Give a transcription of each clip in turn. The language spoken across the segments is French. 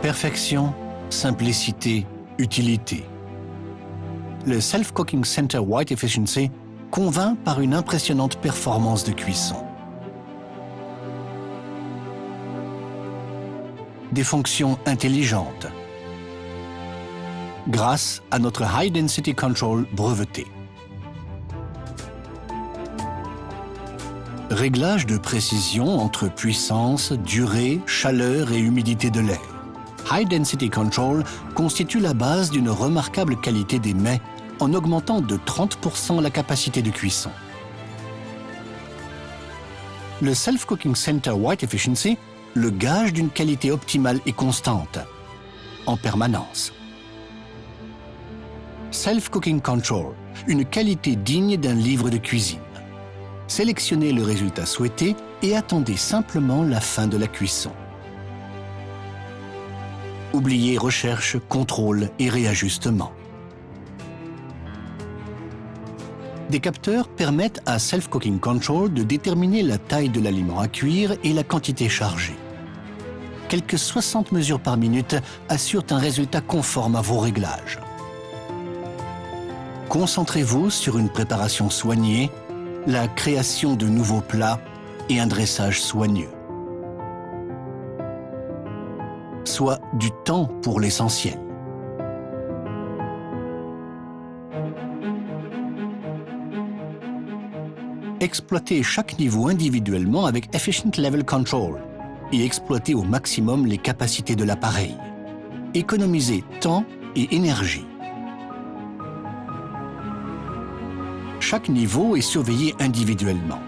Perfection, simplicité, utilité. Le Self-Cooking Center White Efficiency convainc par une impressionnante performance de cuisson. Des fonctions intelligentes grâce à notre High Density Control breveté. Réglage de précision entre puissance, durée, chaleur et humidité de l'air. High Density Control constitue la base d'une remarquable qualité des mets en augmentant de 30% la capacité de cuisson. Le Self-Cooking Center White Efficiency, le gage d'une qualité optimale et constante, en permanence. Self-Cooking Control, une qualité digne d'un livre de cuisine. Sélectionnez le résultat souhaité et attendez simplement la fin de la cuisson. Oubliez recherche, contrôle et réajustement. Des capteurs permettent à Self-Cooking Control de déterminer la taille de l'aliment à cuire et la quantité chargée. Quelques 60 mesures par minute assurent un résultat conforme à vos réglages. Concentrez-vous sur une préparation soignée, la création de nouveaux plats et un dressage soigneux. Soit du temps pour l'essentiel. Exploitez chaque niveau individuellement avec Efficient Level Control et exploitez au maximum les capacités de l'appareil. Économisez temps et énergie. Chaque niveau est surveillé individuellement.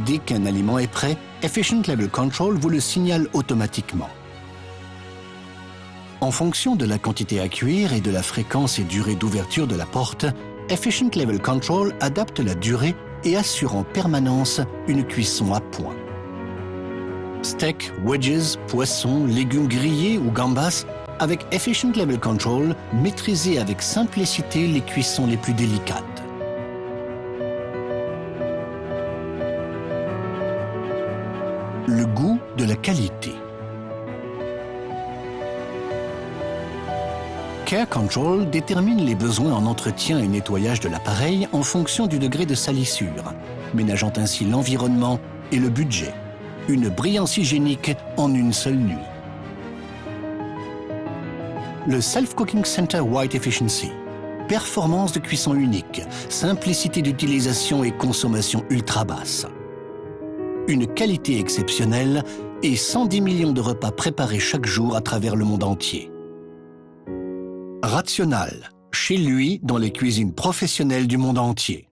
Dès qu'un aliment est prêt, Efficient Level Control vous le signale automatiquement. En fonction de la quantité à cuire et de la fréquence et durée d'ouverture de la porte, Efficient Level Control adapte la durée et assure en permanence une cuisson à point. Steak, wedges, poissons, légumes grillés ou gambas, avec Efficient Level Control, maîtrisez avec simplicité les cuissons les plus délicates. Le goût de la qualité. Care Control détermine les besoins en entretien et nettoyage de l'appareil en fonction du degré de salissure, ménageant ainsi l'environnement et le budget. Une brillance hygiénique en une seule nuit. Le Self-Cooking Center White Efficiency. Performance de cuisson unique, simplicité d'utilisation et consommation ultra basse. Une qualité exceptionnelle et 110 millions de repas préparés chaque jour à travers le monde entier. Rational, chez lui dans les cuisines professionnelles du monde entier.